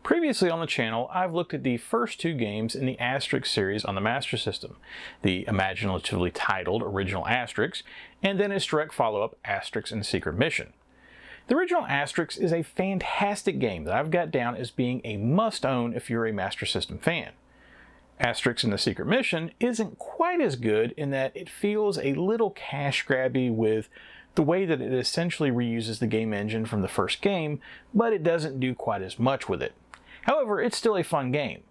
Previously on the channel, I've looked at the first two games in the Asterix series on the Master System, the imaginatively titled original Asterix, and then its direct follow-up, Asterix and the Secret Mission. The original Asterix is a fantastic game that I've got down as being a must-own if you're a Master System fan. Asterix and the Secret Mission isn't quite as good in that it feels a little cash-grabby with the way that it essentially reuses the game engine from the first game, but it doesn't do quite as much with it. However, it's still a fun game.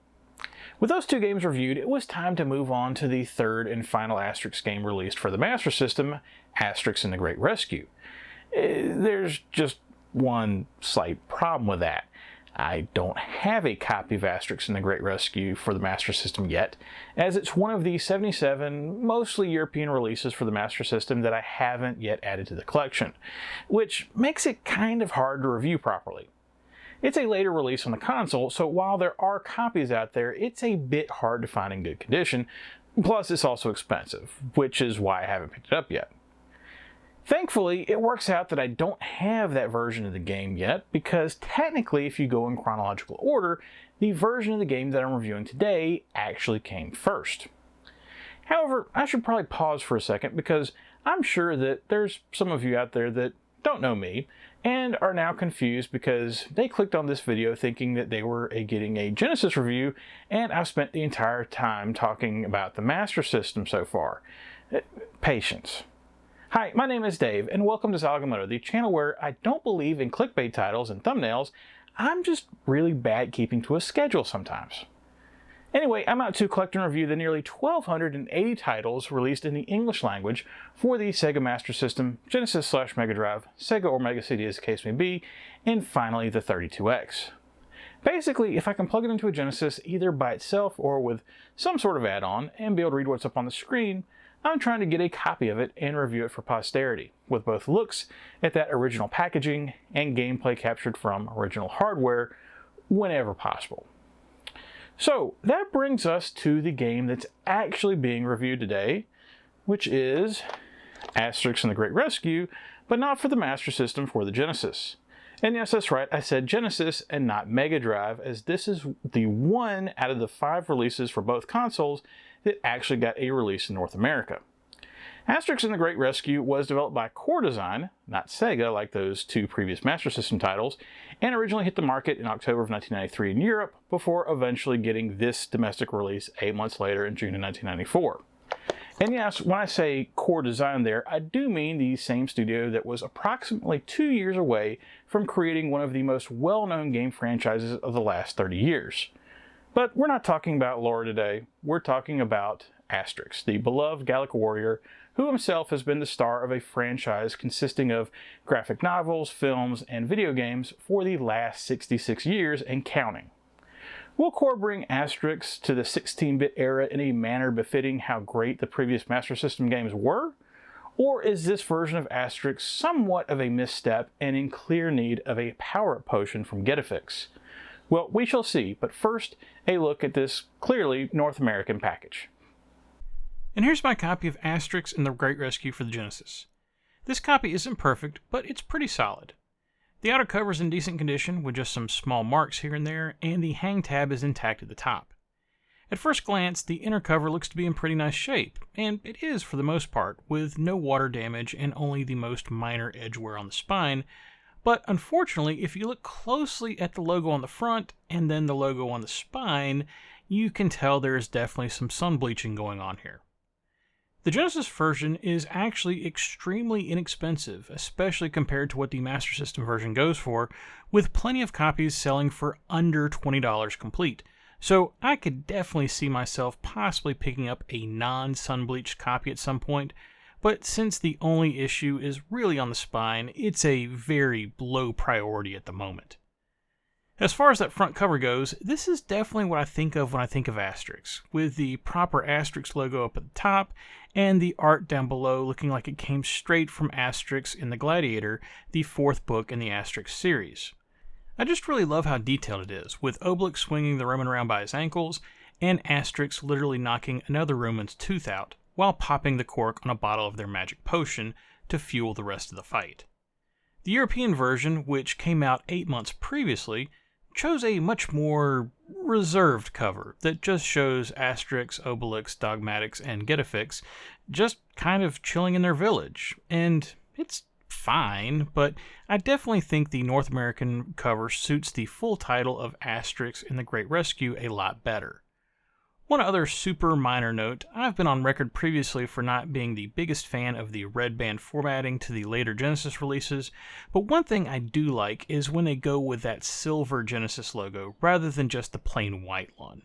With those two games reviewed, it was time to move on to the third and final Asterix game released for the Master System, Asterix and the Great Rescue. There's just one slight problem with that. I don't have a copy of Asterix and the Great Rescue for the Master System yet, as it's one of the 77 mostly European releases for the Master System that I haven't yet added to the collection, which makes it kind of hard to review properly. It's a later release on the console, so while there are copies out there, it's a bit hard to find in good condition, plus it's also expensive, which is why I haven't picked it up yet. Thankfully, it works out that I don't have that version of the game yet, because technically, if you go in chronological order, the version of the game that I'm reviewing today actually came first. However, I should probably pause for a second, because I'm sure that there's some of you out there that don't know me, and are now confused because they clicked on this video thinking that they were getting a Genesis review, and I've spent the entire time talking about the Master System so far. Patience. Hi, my name is Dave, and welcome to Zilog and Moto, the channel where I don't believe in clickbait titles and thumbnails. I'm just really bad at keeping to a schedule sometimes. Anyway, I'm out to collect and review the nearly 1,280 titles released in the English language for the Sega Master System, Genesis/Mega Drive, Sega or Mega CD as the case may be, and finally the 32X. Basically, if I can plug it into a Genesis either by itself or with some sort of add-on and be able to read what's up on the screen, I'm trying to get a copy of it and review it for posterity, with both looks at that original packaging and gameplay captured from original hardware whenever possible. So that brings us to the game that's actually being reviewed today, which is Asterix and the Great Rescue, but not for the Master System, for the Genesis. And yes, that's right, I said Genesis and not Mega Drive, as this is the one out of the 5 releases for both consoles that actually got a release in North America. Asterix and the Great Rescue was developed by Core Design, not Sega like those two previous Master System titles, and originally hit the market in October of 1993 in Europe, before eventually getting this domestic release 8 months later in June of 1994. And yes, when I say Core Design there, I do mean the same studio that was approximately 2 years away from creating one of the most well-known game franchises of the last 30 years. But we're not talking about lore today, we're talking about Asterix, the beloved Gallic warrior who himself has been the star of a franchise consisting of graphic novels, films, and video games for the last 66 years and counting. Will Core bring Asterix to the 16-bit era in a manner befitting how great the previous Master System games were? Or is this version of Asterix somewhat of a misstep and in clear need of a power-up potion from Getafix? Well, we shall see, but first, a look at this clearly North American package. And here's my copy of Asterix and the Great Rescue for the Genesis. This copy isn't perfect, but it's pretty solid. The outer cover is in decent condition, with just some small marks here and there, and the hang tab is intact at the top. At first glance, the inner cover looks to be in pretty nice shape, and it is for the most part, with no water damage and only the most minor edge wear on the spine. But unfortunately, if you look closely at the logo on the front and then the logo on the spine, you can tell there is definitely some sun bleaching going on here. The Genesis version is actually extremely inexpensive, especially compared to what the Master System version goes for, with plenty of copies selling for under $20 complete. So I could definitely see myself possibly picking up a non-sun-bleached copy at some point, but since the only issue is really on the spine, it's a very low priority at the moment. As far as that front cover goes, this is definitely what I think of when I think of Asterix, with the proper Asterix logo up at the top, and the art down below looking like it came straight from Asterix in the Gladiator, the 4th book in the Asterix series. I just really love how detailed it is, with Obelix swinging the Roman around by his ankles, and Asterix literally knocking another Roman's tooth out, while popping the cork on a bottle of their magic potion to fuel the rest of the fight. The European version, which came out 8 months previously, chose a much more reserved cover that just shows Asterix, Obelix, Dogmatix, and Getafix just kind of chilling in their village. And it's fine, but I definitely think the North American cover suits the full title of Asterix and the Great Rescue a lot better. One other super minor note, I've been on record previously for not being the biggest fan of the red band formatting to the later Genesis releases, but one thing I do like is when they go with that silver Genesis logo rather than just the plain white one.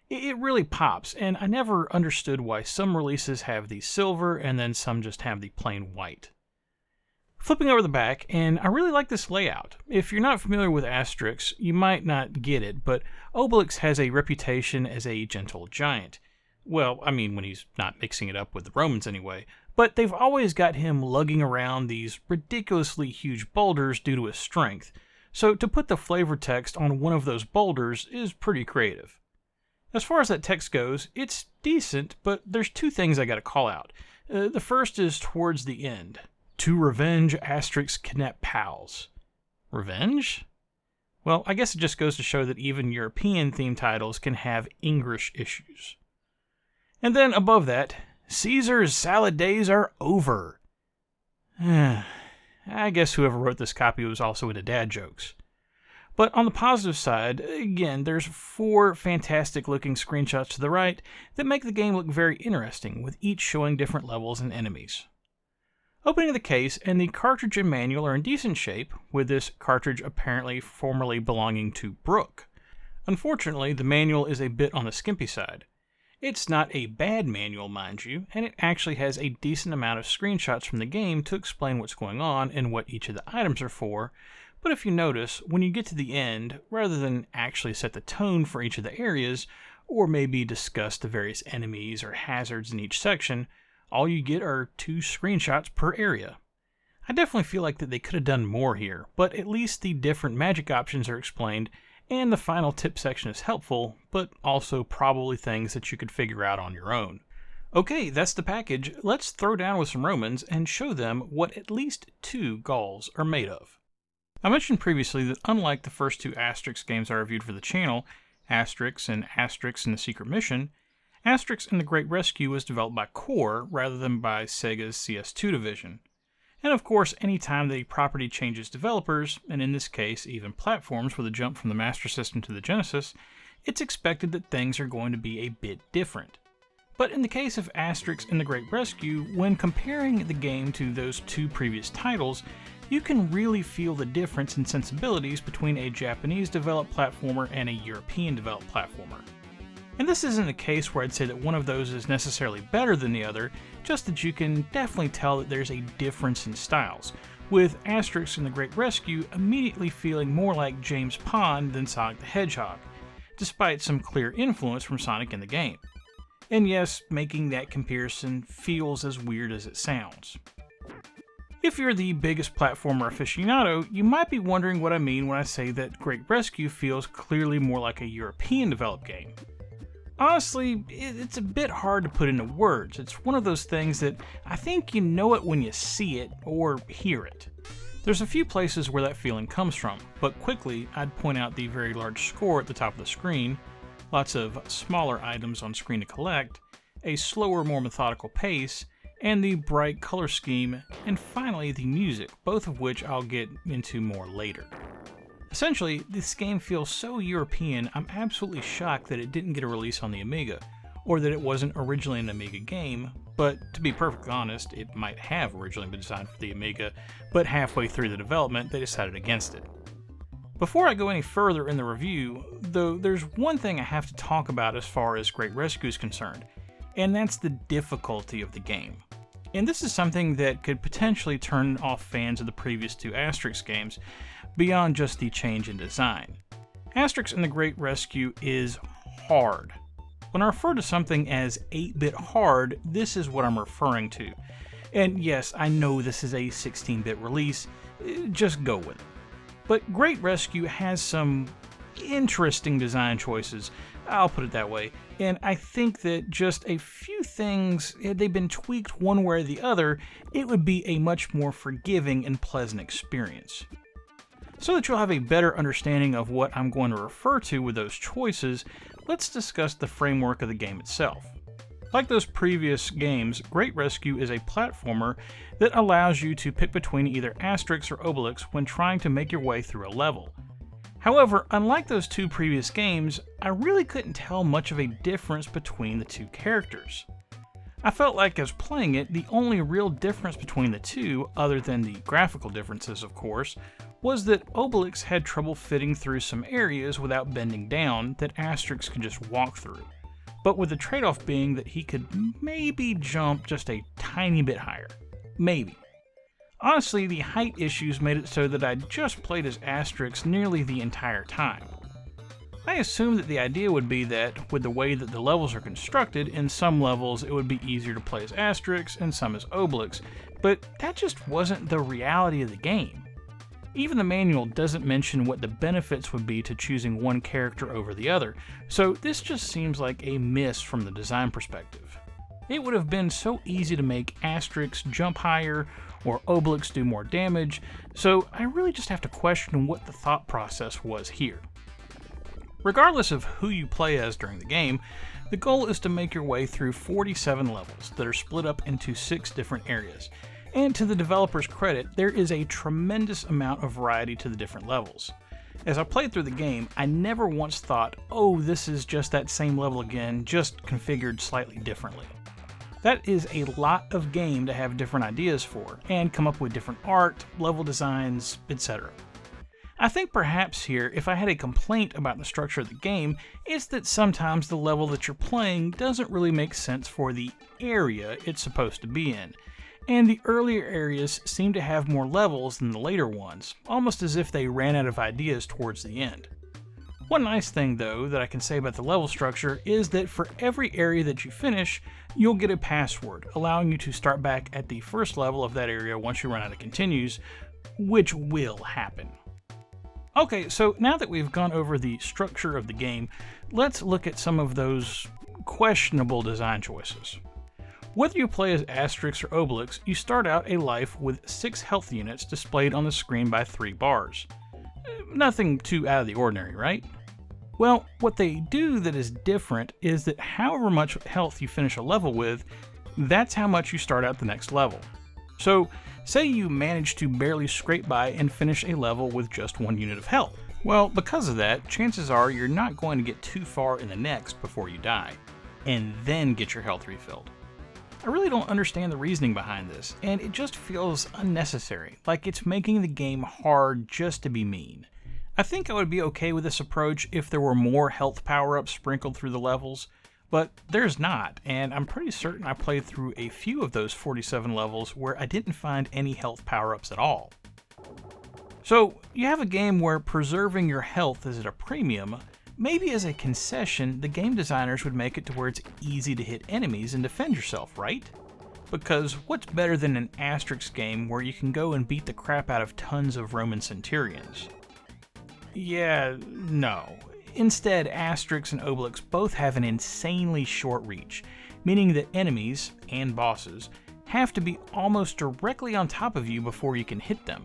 It really pops, and I never understood why some releases have the silver and then some just have the plain white. Flipping over the back, and I really like this layout. If you're not familiar with Asterix, you might not get it, but Obelix has a reputation as a gentle giant. Well, I mean, when he's not mixing it up with the Romans anyway. But they've always got him lugging around these ridiculously huge boulders due to his strength. So to put the flavor text on one of those boulders is pretty creative. As far as that text goes, it's decent, but there's two things I gotta call out. The first is towards the end. To revenge Asterix kidnapped pals. Revenge? Well, I guess it just goes to show that even European theme titles can have English issues. And then above that, Caesar's salad days are over. I guess whoever wrote this copy was also into dad jokes. But on the positive side, again, there's 4 fantastic looking screenshots to the right that make the game look very interesting, with each showing different levels and enemies. Opening the case, and the cartridge and manual are in decent shape, with this cartridge apparently formerly belonging to Brooke. Unfortunately, the manual is a bit on the skimpy side. It's not a bad manual, mind you, and it actually has a decent amount of screenshots from the game to explain what's going on and what each of the items are for, but if you notice, when you get to the end, rather than actually set the tone for each of the areas, or maybe discuss the various enemies or hazards in each section, all you get are 2 screenshots per area. I definitely feel like that they could have done more here, but at least the different magic options are explained, and the final tip section is helpful, but also probably things that you could figure out on your own. Okay, that's the package. Let's throw down with some Romans and show them what at least 2 Gauls are made of. I mentioned previously that unlike the first 2 Asterix games I reviewed for the channel, Asterix and the Secret Mission, Asterix and the Great Rescue was developed by Core rather than by Sega's CS2 division. And of course, anytime the property changes developers, and in this case even platforms with a jump from the Master System to the Genesis, it's expected that things are going to be a bit different. But in the case of Asterix and the Great Rescue, when comparing the game to those 2 previous titles, you can really feel the difference in sensibilities between a Japanese-developed platformer and a European-developed platformer. And this isn't a case where I'd say that one of those is necessarily better than the other, just that you can definitely tell that there's a difference in styles, with Asterix and the Great Rescue immediately feeling more like James Pond than Sonic the Hedgehog, despite some clear influence from Sonic in the game. And yes, making that comparison feels as weird as it sounds. If you're the biggest platformer aficionado, you might be wondering what I mean when I say that Great Rescue feels clearly more like a European-developed game. Honestly, it's a bit hard to put into words. It's one of those things that I think you know it when you see it or hear it. There's a few places where that feeling comes from, but quickly I'd point out the very large score at the top of the screen, lots of smaller items on screen to collect, a slower, more methodical pace, and the bright color scheme, and finally the music, both of which I'll get into more later. Essentially, this game feels so European, I'm absolutely shocked that it didn't get a release on the Amiga, or that it wasn't originally an Amiga game, but to be perfectly honest, it might have originally been designed for the Amiga, but halfway through the development they decided against it. Before I go any further in the review, though, there's one thing I have to talk about as far as Great Rescue is concerned, and that's the difficulty of the game. And this is something that could potentially turn off fans of the previous 2 Asterix games, beyond just the change in design. Asterix and the Great Rescue is hard. When I refer to something as 8-bit hard, this is what I'm referring to. And yes, I know this is a 16-bit release, just go with it. But Great Rescue has some interesting design choices, I'll put it that way, and I think that just a few things, had they been tweaked one way or the other, it would be a much more forgiving and pleasant experience. So that you'll have a better understanding of what I'm going to refer to with those choices, let's discuss the framework of the game itself. Like those previous games, Great Rescue is a platformer that allows you to pick between either Asterix or Obelix when trying to make your way through a level. However, unlike those two previous games, I really couldn't tell much of a difference between the two characters. I felt like as playing it, the only real difference between the two, other than the graphical differences of course, was that Obelix had trouble fitting through some areas without bending down that Asterix could just walk through, but with the trade-off being that he could maybe jump just a tiny bit higher. Maybe. Honestly, the height issues made it so that I just played as Asterix nearly the entire time. I assumed that the idea would be that, with the way that the levels are constructed, in some levels it would be easier to play as Asterix and some as Obelix, but that just wasn't the reality of the game. Even the manual doesn't mention what the benefits would be to choosing one character over the other, so this just seems like a miss from the design perspective. It would have been so easy to make Asterix jump higher or Obelix do more damage, so I really just have to question what the thought process was here. Regardless of who you play as during the game, the goal is to make your way through 47 levels that are split up into 6 different areas. And to the developer's credit, there is a tremendous amount of variety to the different levels. As I played through the game, I never once thought, oh, this is just that same level again, just configured slightly differently. That is a lot of game to have different ideas for, and come up with different art, level designs, etc. I think perhaps here, if I had a complaint about the structure of the game, it's that sometimes the level that you're playing doesn't really make sense for the area it's supposed to be in, and the earlier areas seem to have more levels than the later ones, almost as if they ran out of ideas towards the end. One nice thing though that I can say about the level structure is that for every area that you finish, you'll get a password, allowing you to start back at the first level of that area once you run out of continues, which will happen. Okay, so now that we've gone over the structure of the game, let's look at some of those questionable design choices. Whether you play as Asterix or Obelix, you start out a life with 6 health units displayed on the screen by 3 bars. Nothing too out of the ordinary, right? Well, what they do that is different is that however much health you finish a level with, that's how much you start out the next level. So, say you manage to barely scrape by and finish a level with just 1 unit of health. Well, because of that, chances are you're not going to get too far in the next before you die, and then get your health refilled. I really don't understand the reasoning behind this, and it just feels unnecessary, like it's making the game hard just to be mean. I think I would be okay with this approach if there were more health power-ups sprinkled through the levels, but there's not, and I'm pretty certain I played through a few of those 47 levels where I didn't find any health power-ups at all. So, you have a game where preserving your health is at a premium. Maybe as a concession, the game designers would make it to where it's easy to hit enemies and defend yourself, right? Because what's better than an Asterix game where you can go and beat the crap out of tons of Roman centurions? Yeah, no. Instead, Asterix and Obelix both have an insanely short reach, meaning that enemies, and bosses, have to be almost directly on top of you before you can hit them.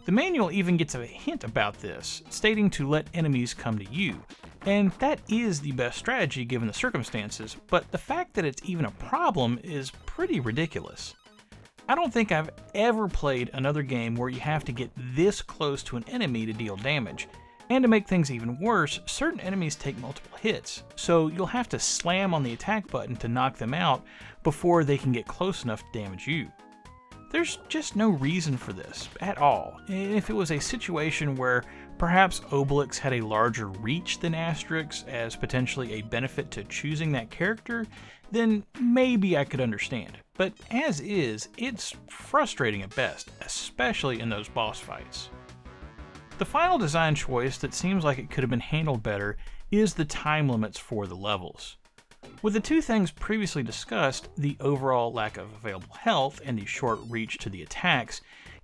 The manual even gets a hint about this, stating to let enemies come to you, and that is the best strategy given the circumstances, but the fact that it's even a problem is pretty ridiculous. I don't think I've ever played another game where you have to get this close to an enemy to deal damage, and to make things even worse, certain enemies take multiple hits, so you'll have to slam on the attack button to knock them out before they can get close enough to damage you. There's just no reason for this at all, and if it was a situation where perhaps Obelix had a larger reach than Asterix as potentially a benefit to choosing that character, then maybe I could understand. But as is, it's frustrating at best, especially in those boss fights. The final design choice that seems like it could have been handled better is the time limits for the levels. With the two things previously discussed, the overall lack of available health and the short reach to the attacks,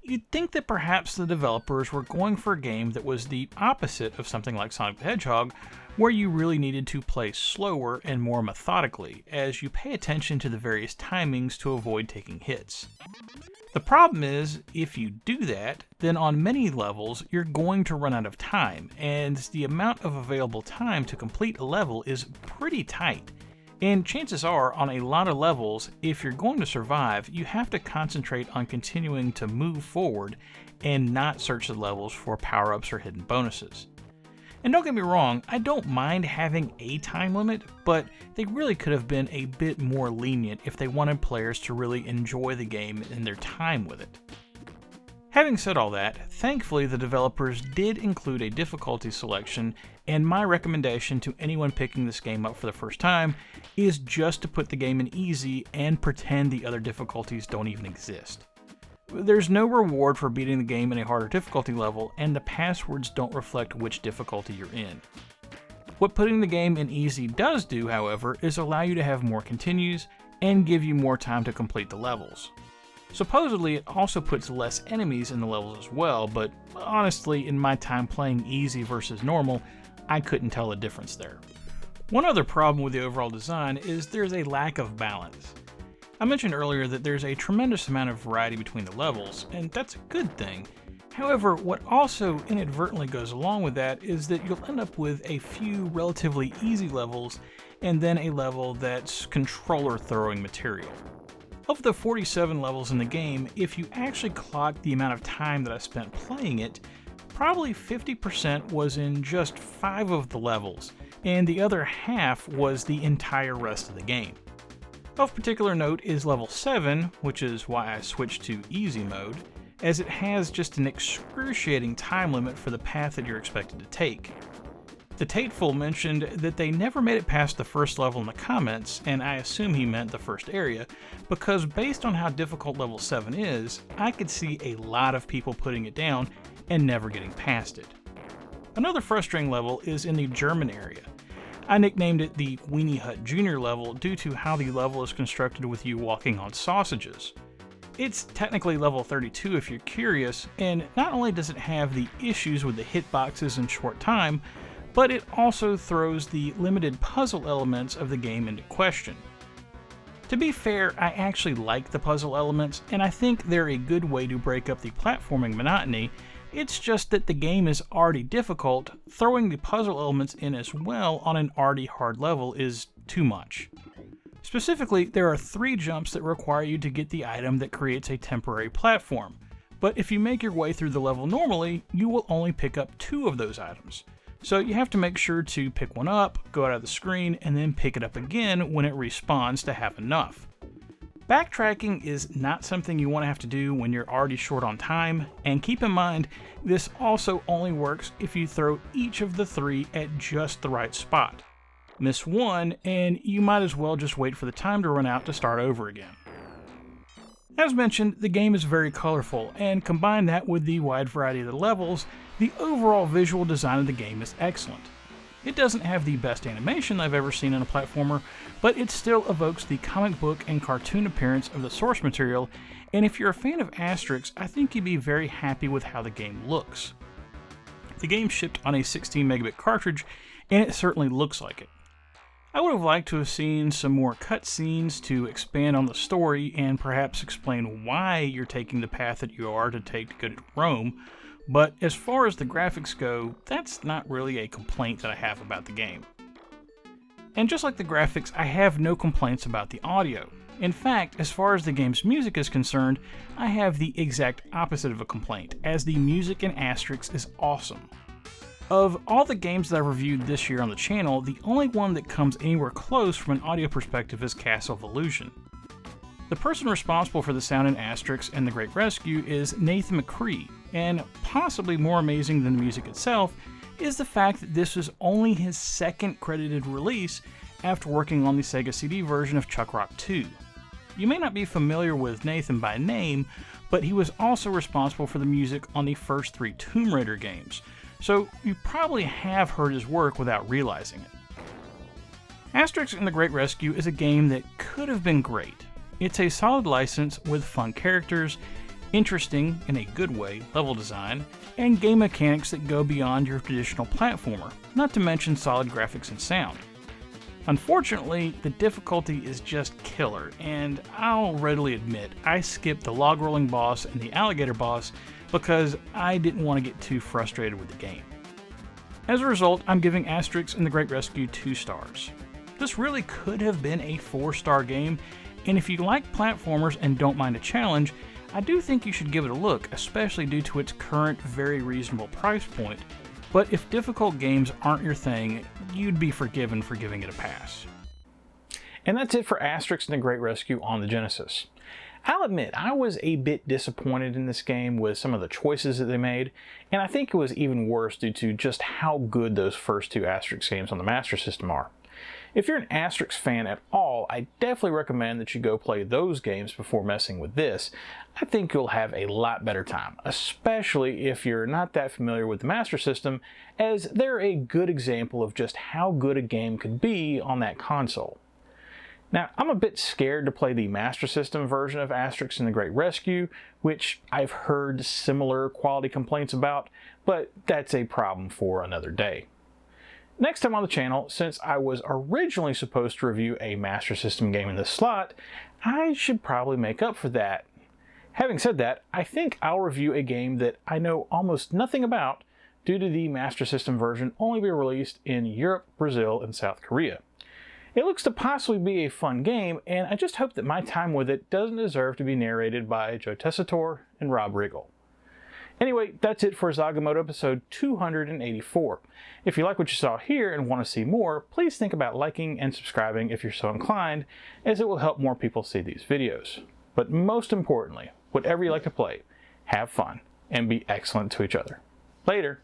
you'd think that perhaps the developers were going for a game that was the opposite of something like Sonic the Hedgehog, where you really needed to play slower and more methodically, as you pay attention to the various timings to avoid taking hits. The problem is, if you do that, then on many levels you're going to run out of time, and the amount of available time to complete a level is pretty tight. And chances are, on a lot of levels, if you're going to survive, you have to concentrate on continuing to move forward and not search the levels for power-ups or hidden bonuses. And don't get me wrong, I don't mind having a time limit, but they really could have been a bit more lenient if they wanted players to really enjoy the game and their time with it. Having said all that, thankfully the developers did include a difficulty selection, and my recommendation to anyone picking this game up for the first time is just to put the game in easy and pretend the other difficulties don't even exist. There's no reward for beating the game in a harder difficulty level, and the passwords don't reflect which difficulty you're in. What putting the game in easy does do, however, is allow you to have more continues and give you more time to complete the levels. Supposedly, it also puts less enemies in the levels as well, but honestly, in my time playing easy versus normal, I couldn't tell the difference there. One other problem with the overall design is there's a lack of balance. I mentioned earlier that there's a tremendous amount of variety between the levels, and that's a good thing. However, what also inadvertently goes along with that is that you'll end up with a few relatively easy levels and then a level that's controller throwing material. Of the 47 levels in the game, if you actually clock the amount of time that I spent playing it, probably 50% was in just 5 of the levels, and the other half was the entire rest of the game. Of particular note is level 7, which is why I switched to easy mode, as it has just an excruciating time limit for the path that you're expected to take. The Tateful mentioned that they never made it past the first level in the comments, and I assume he meant the first area, because based on how difficult level 7 is, I could see a lot of people putting it down and never getting past it. Another frustrating level is in the German area. I nicknamed it the Weenie Hut Jr. level due to how the level is constructed with you walking on sausages. It's technically level 32 if you're curious, and not only does it have the issues with the hitboxes in short time, but it also throws the limited puzzle elements of the game into question. To be fair, I actually like the puzzle elements, and I think they're a good way to break up the platforming monotony. It's just that the game is already difficult, throwing the puzzle elements in as well on an already hard level is too much. Specifically, there are 3 jumps that require you to get the item that creates a temporary platform, but if you make your way through the level normally, you will only pick up 2 of those items. So you have to make sure to pick one up, go out of the screen, and then pick it up again when it respawns to have enough. Backtracking is not something you want to have to do when you're already short on time, and keep in mind, this also only works if you throw each of the 3 at just the right spot. Miss one, and you might as well just wait for the time to run out to start over again. As mentioned, the game is very colorful, and combine that with the wide variety of the levels, the overall visual design of the game is excellent. It doesn't have the best animation I've ever seen in a platformer, but it still evokes the comic book and cartoon appearance of the source material, and if you're a fan of Asterix, I think you'd be very happy with how the game looks. The game shipped on a 16 megabit cartridge, and it certainly looks like it. I would have liked to have seen some more cutscenes to expand on the story and perhaps explain why you're taking the path that you are to take to go to Rome, but as far as the graphics go, that's not really a complaint that I have about the game. And just like the graphics, I have no complaints about the audio. In fact, as far as the game's music is concerned, I have the exact opposite of a complaint, as the music in Asterix is awesome. Of all the games that I've reviewed this year on the channel, the only one that comes anywhere close from an audio perspective is Castle of Illusion. The person responsible for the sound in Asterix and The Great Rescue is Nathan McCree, and possibly more amazing than the music itself is the fact that this was only his second credited release after working on the Sega CD version of Chuck Rock 2. You may not be familiar with Nathan by name, but he was also responsible for the music on the first 3 Tomb Raider games, so you probably have heard his work without realizing it. Asterix and the Great Rescue is a game that could have been great. It's a solid license with fun characters, interesting, in a good way, level design, and game mechanics that go beyond your traditional platformer, not to mention solid graphics and sound. Unfortunately, the difficulty is just killer, and I'll readily admit I skipped the log rolling boss and the alligator boss because I didn't want to get too frustrated with the game. As a result, I'm giving Asterix and the Great Rescue 2 stars. This really could have been a 4-star game, and if you like platformers and don't mind a challenge, I do think you should give it a look, especially due to its current very reasonable price point. But if difficult games aren't your thing, you'd be forgiven for giving it a pass. And that's it for Asterix and the Great Rescue on the Genesis. I'll admit, I was a bit disappointed in this game with some of the choices that they made, and I think it was even worse due to just how good those first 2 Asterix games on the Master System are. If you're an Asterix fan at all, I definitely recommend that you go play those games before messing with this. I think you'll have a lot better time, especially if you're not that familiar with the Master System, as they're a good example of just how good a game could be on that console. Now, I'm a bit scared to play the Master System version of Asterix and the Great Rescue, which I've heard similar quality complaints about, but that's a problem for another day. Next time on the channel, since I was originally supposed to review a Master System game in this slot, I should probably make up for that. Having said that, I think I'll review a game that I know almost nothing about due to the Master System version only being released in Europe, Brazil, and South Korea. It looks to possibly be a fun game, and I just hope that my time with it doesn't deserve to be narrated by Joe Tessitore and Rob Riggle. Anyway, that's it for Zilog and Moto episode 284. If you like what you saw here and want to see more, please think about liking and subscribing if you're so inclined, as it will help more people see these videos. But most importantly, whatever you like to play, have fun and be excellent to each other. Later.